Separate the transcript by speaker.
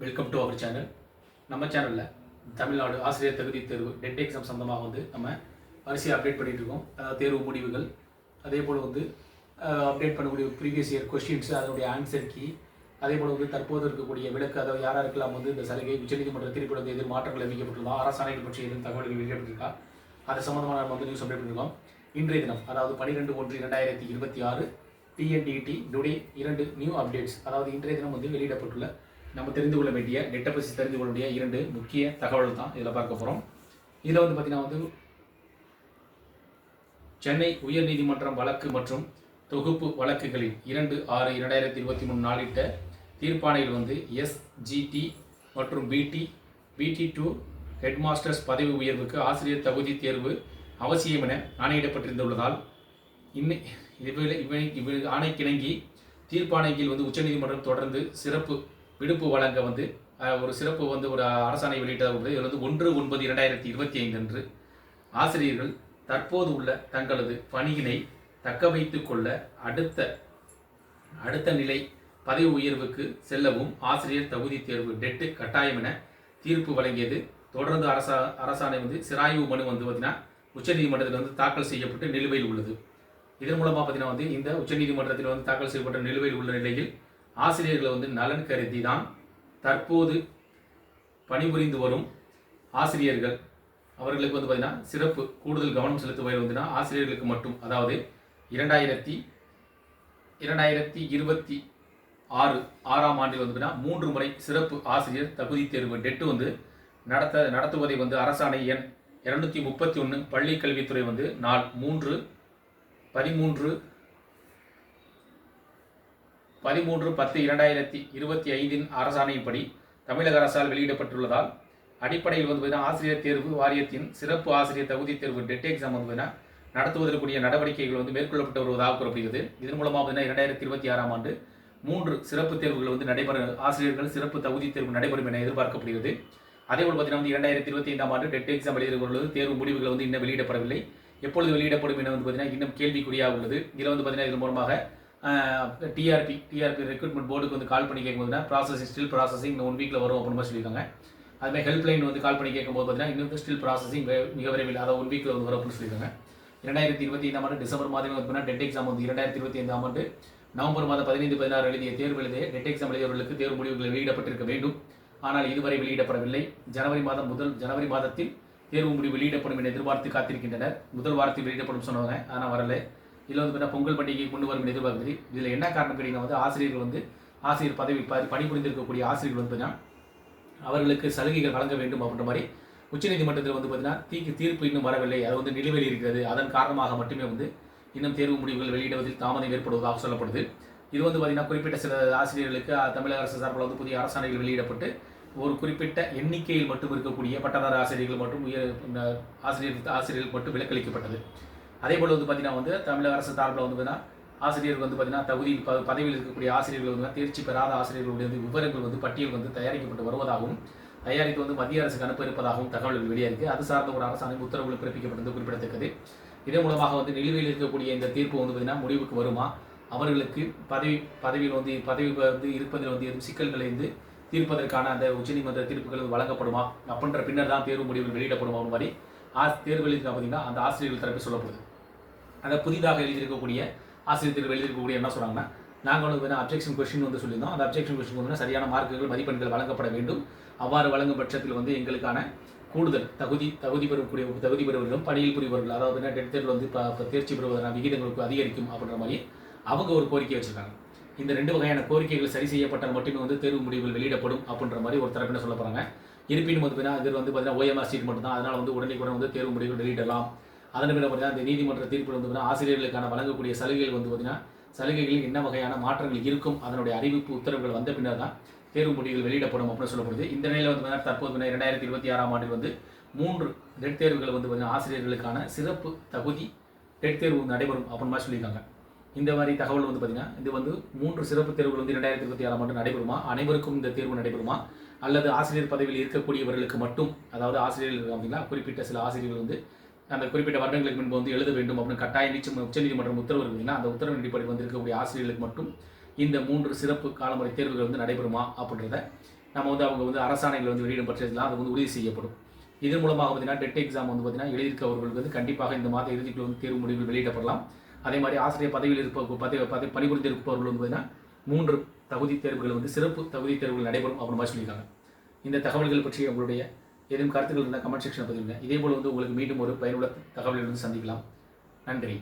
Speaker 1: Welcome to our channel. நம்ம சேனலில் தமிழ்நாடு ஆசிரியர் தகுதி தேர்வு டெட் எக்ஸாம் சம்பந்தமாக நம்ம வரிசையை அப்டேட் பண்ணிகிட்டு இருக்கோம். அதாவது தேர்வு முடிவுகள், அதே போல் அப்டேட் பண்ணக்கூடிய ப்ரீவியஸ் இயர் கொஸ்டின்ஸ், அதனுடைய ஆன்சர் கீ, அதே போல் தற்போது இருக்கக்கூடிய விளக்கு, அதாவது யாராருக்கெல்லாம் இந்த சலுகை உச்சநீதிமன்ற தீர்ப்பில் எதிர் மாற்றங்கள் அறிவிக்கப்பட்டுள்ளதா, அரசாணைகள் பற்றி எதுவும் தகவல்கள் வெளியிடப்பட்டிருக்கா, அது சம்பந்தமாக நம்ம நியூஸ் அப்டேட் பண்ணியிருக்கோம். இன்றைய தினம், அதாவது 12/1/2026 TNDT டுடே 2 நியூ அப்டேட்ஸ், அதாவது இன்றைய தினம் வெளியிடப்பட்டுள்ள நம்ம தெரிந்து கொள்ள வேண்டிய நெட்டை பற்றி தெரிந்து கொள்ள வேண்டிய 2 முக்கிய தகவல்கள் தான் இதில் பார்க்க போகிறோம். இதில் பார்த்தீங்கன்னா சென்னை உயர்நீதிமன்றம் வழக்கு மற்றும் தொகுப்பு வழக்குகளில் 2/6/2023 நாளிட்ட தீர்ப்பாணையில் SGT மற்றும் BT2 ஹெட்மாஸ்டர்ஸ் பதவி உயர்வுக்கு ஆசிரியர் தகுதி தேர்வு அவசியம் என ஆணையிடப்பட்டிருந்துள்ளதால் ஆணைக்கிணங்கி தீர்ப்பாணையில் உச்சநீதிமன்றம் தொடர்ந்து சிறப்பு விடுப்பு வழங்க ஒரு சிறப்பு ஒரு அரசாணை வெளியிட்டது. இதில் 1/9/2025 அன்று ஆசிரியர்கள் தற்போது உள்ள தங்களது பணியினை தக்க வைத்துக் கொள்ள அடுத்த நிலை பதவி உயர்வுக்கு செல்லவும் ஆசிரியர் தகுதி தேர்வு டெட் கட்டாயம் என தீர்ப்பு வழங்கியது. தொடர்ந்து அரசாணை சிராய்வு மனு உச்சநீதிமன்றத்தில் தாக்கல் செய்யப்பட்டு நிலுவையில் உள்ளது. இதன் மூலமாக பார்த்தீங்கன்னா இந்த உச்சநீதிமன்றத்தில் தாக்கல் செய்யப்பட்ட நிலுவையில் உள்ள நிலையில் ஆசிரியர்கள் நலன் கருதி தான் தற்போது பணிபுரிந்து வரும் ஆசிரியர்கள் அவர்களுக்கு பார்த்தீங்கன்னா சிறப்பு கூடுதல் கவனம் செலுத்துவதில் ஆசிரியர்களுக்கு மட்டும், அதாவது 2026 ஆண்டில் 3 முறை சிறப்பு ஆசிரியர் தகுதி தேர்வு டெட் நடத்துவதை அரசாணை எண் 231 பள்ளி கல்வித்துறை நாள் 13/10/2025 அரசாணையின்படி தமிழக அரசால் வெளியிடப்பட்டுள்ளதால் அடிப்படையில் ஆசிரியர் தேர்வு வாரியத்தின் சிறப்பு ஆசிரியர் தகுதி தேர்வு டெட் எக்ஸாம் நடத்துவதற்குரிய நடவடிக்கைகள் மேற்கொள்ளப்பட்டு வருவதாக கூறப்படுகிறது. இதன் மூலமாக 2026 ஆண்டு 3 சிறப்பு தேர்வுகள் நடைபெற ஆசிரியர்கள் சிறப்பு தகுதி தேர்வு நடைபெறும் என எதிர்பார்க்கப்படுகிறது. அதேபோல் 2025 ஆண்டு டெட் எக்ஸாம் எழுதியுள்ளது. தேர்வு முடிவுகள் இன்னும் வெளியிடப்படவில்லை. எப்பொழுது வெளியிடப்படும் என இன்னும் கேள்விக்குறியாக உள்ளது. இதில் இதன் மூலமாக டிஆர்பி ரெக்ரூட்மெண்ட் போர்டுக்கு கால் பண்ணி கேட்கும்போது ப்ராசஸிங் ஸ்டில் ப்ராசஸிங் 1 வீக்கில் வரும் அப்படின்னு சொல்லியிருக்காங்க. அதுமாதிரி ஹெல்ப்லைன் கால் பண்ணி கேட்கும்போது இன்னும் ஸ்டில் ப்ராசஸிங் மிக விரைவில், அதாவது 1 வீக்கில் வரும் அப்படின்னு சொல்லியிருக்காங்க. 2025 ஆண்டு டிசம்பர் மாதம் டெட் எக்ஸாம் 2025 ஆண்டு நவம்பர் மாதம் 15-16 எழுதிய தேர்வு எழுதிய டெட் எக்ஸாம் எழுதியவர்களுக்கு தேர்வு முடிவுகள் வெளியிடப்பட்டிருக்க வேண்டும். ஆனால் இதுவரை வெளியிடப்படவில்லை. ஜனவரி மாதத்தில் தேர்வு முடிவு வெளியிடப்படும் என எதிர்பார்த்து காத்திருக்கின்றனர். முதல் வாரத்தில் வெளியிடப்படும் சொன்னாங்க, ஆனால் வரல. இதில் பொங்கல் பண்டிகை கொண்டு வரும் எதிர்பார்க்குது. இதில் என்ன காரணம் கேட்டீங்கன்னா ஆசிரியர்கள் ஆசிரியர் பதவி பணிபுரிந்திருக்கக்கூடிய ஆசிரியர்கள் அவர்களுக்கு சலுகைகள் வழங்க வேண்டும் அப்படின்ற மாதிரி உச்சநீதிமன்றத்தில் பார்த்தீங்கன்னா தீர்ப்பு இன்னும் வரவில்லை. அது நிலுவையில் இருக்கிறது. அதன் காரணமாக மட்டுமே இன்னும் தேர்வு முடிவுகள் வெளியிடுவதில் தாமதம் ஏற்படுவதாக சொல்லப்படுது. இது பார்த்தீங்கன்னா குறிப்பிட்ட சில ஆசிரியர்களுக்கு தமிழக அரசு சார்பில் புதிய அரசாணைகள் வெளியிடப்பட்டு ஒரு குறிப்பிட்ட எண்ணிக்கையில் மட்டும் இருக்கக்கூடிய பட்டதார ஆசிரியர்கள் மற்றும் ஆசிரியர்கள் மட்டும் விலக்களிக்கப்பட்டது. அதே போல் பார்த்தீங்கன்னா தமிழக அரசு சார்பில் ஆசிரியர்கள் பார்த்தீங்கன்னா பதவியில் இருக்கக்கூடிய ஆசிரியர்கள் தேர்ச்சி பெறாத ஆசிரியர்களுடைய விவரங்கள் பட்டியல் தயாரிக்கப்பட்டு வருவதாகவும் தயாரித்து மத்திய அரசுக்கு அனுப்ப இருப்பதாகவும் தகவல்கள் வெளியாயிருக்கு. அது சார்ந்த ஒரு அரசாணை உத்தரவுகள் பிறப்பிக்கப்பட்டது குறிப்பிடத்தக்கது. இதன் மூலமாக நிலுவையில் இருக்கக்கூடிய இந்த தீர்ப்பு பார்த்தீங்கன்னா முடிவுக்கு வருமா, அவர்களுக்கு பதவியில் இருப்பதில் எதுவும் சிக்கல்களை தீர்ப்பதற்கான அந்த உச்சநீதிமன்ற தீர்ப்புகள் வழங்கப்படுமா அப்படின்ற பின்னர் தான் தேர்வு முடிவுகள் வெளியிடப்படுமா மாதிரி தேர்வு எழுதியிருக்கா பார்த்தீங்கன்னா அந்த ஆசிரியர்கள் தரப்பு சொல்லப்படுது. அதை புதிதாக எழுதியிருக்கக்கூடிய ஆசிரியர் தேர்வு எழுதியிருக்கக்கூடிய என்ன சொல்கிறாங்கன்னா, நாங்கள் அப்ஜெக்ஷன் கொஸ்டின் சொல்லியிருந்தோம். அந்த அப்ஜெக்ஷன் கொஸ்டின் சரியான மார்க்குகள் மதிப்பெண்கள் வழங்கப்பட வேண்டும். அவ்வாறு வழங்கும் பட்சத்தில் எங்களுக்கான கூடுதல் தகுதி பெறுவர்களும் பணியில் புரிவர்கள், அதாவது டெட் தேர்வில் தேர்ச்சி பெறுவதற்கான விகிதங்களுக்கு அதிகரிக்கும் அப்படின்ற மாதிரி அவங்க ஒரு கோரிக்கை வச்சிருக்காங்க. இந்த 2 வகையான கோரிக்கைகள் சரி செய்யப்பட்டால் மட்டுமே தேர்வு முடிவுகள் வெளியிடப்படும் அப்படின்ற மாதிரி ஒரு தரப்பினர் சொல்ல போகிறாங்க. இருப்பினும் இதில் பார்த்தீங்கன்னா OMR சீட் மட்டும் தான். அதனால் உடனே தேர்வு முடிவுகள் வெளியிடலாம். அதன் பின்னர் பார்த்தீங்கன்னா இந்த நீதிமன்ற தீர்ப்பில் ஆசிரியர்களுக்கான வழங்கக்கூடிய சலுகைகள் பார்த்தீங்கன்னா சலுகைகளில் என்ன வகையான மாற்றங்கள் இருக்கும், அதனுடைய அறிவிப்பு உத்தரவுகள் வந்த பின்னர் தான் தேர்வு முடிவுகள் வெளியிடப்படும் அப்படின்னு சொல்லப்படுது. இந்த நிலையில் தற்போது 2026 ஆண்டில் 3 டெட் தேர்வுகள் பார்த்தீங்கன்னா ஆசிரியர்களுக்கான சிறப்பு தகுதி டெட் தேர்வு நடைபெறும் அப்படின்னு மாதிரி சொல்லியிருக்காங்க. இந்த மாதிரி தகவல் பார்த்தீங்கன்னா இது 3 சிறப்பு தேர்வுகள் 2026 ஆண்டு நடைபெறுமா, அனைவருக்கும் இந்த தேர்வு நடைபெறுமா, அல்லது ஆசிரியர் பதவியில் இருக்கக்கூடியவர்களுக்கு மட்டும், அதாவது ஆசிரியர்கள் அப்படின்னா குறிப்பிட்ட சில ஆசிரியர்கள் அந்த குறிப்பிட்ட வருடங்களுக்கு முன்பு எழுத வேண்டும் அப்படின்னு கட்டாயம் உச்சநீதிமன்றம் உத்தரவு இருக்குதுன்னா அந்த உத்தரவின் அடிப்படையில் இருக்கக்கூடிய ஆசிரியர்களுக்கு மட்டும் இந்த 3 சிறப்பு காலமுறை தேர்வுகள் நடைபெறுமா அப்படின்றத நம்ம வந்து அவங்க வந்து அரசாணைகள் வந்து வெளியிடும் பட்சத்தில் அது வந்து உறுதி செய்யப்படும். இதன் மூலமாக பார்த்தீங்கன்னா டெட் எக்ஸாம் வந்து பார்த்தீங்கன்னா எழுதியிருக்கவர்களுக்கு வந்து கண்டிப்பாக இந்த மாத இறுதிக்குள் வந்து தேர்வு முடிவுகள் வெளியிடப்படலாம். அதே மாதிரி ஆசிரியர் பதவியில் பணிபுரிந்து இருப்பவர்கள் வந்து பார்த்தீங்கன்னா 3 தகுதி தேர்வுகள் வந்து சிறப்பு தகுதி தேர்வுகள் நடைபெறும் அப்படின்னு மாதிரி சொல்லியிருக்காங்க. இந்த தகவல்கள் பற்றி உங்களுடைய ஏதேனும் கருத்துக்கள் இருந்தால் கமெண்ட் செக்ஷனில் பதிவுங்க. இதேபோல் வந்து உங்களுக்கு மீண்டும் ஒரு பயனுள்ள தகவல்கள் வந்து சந்திக்கலாம். நன்றி.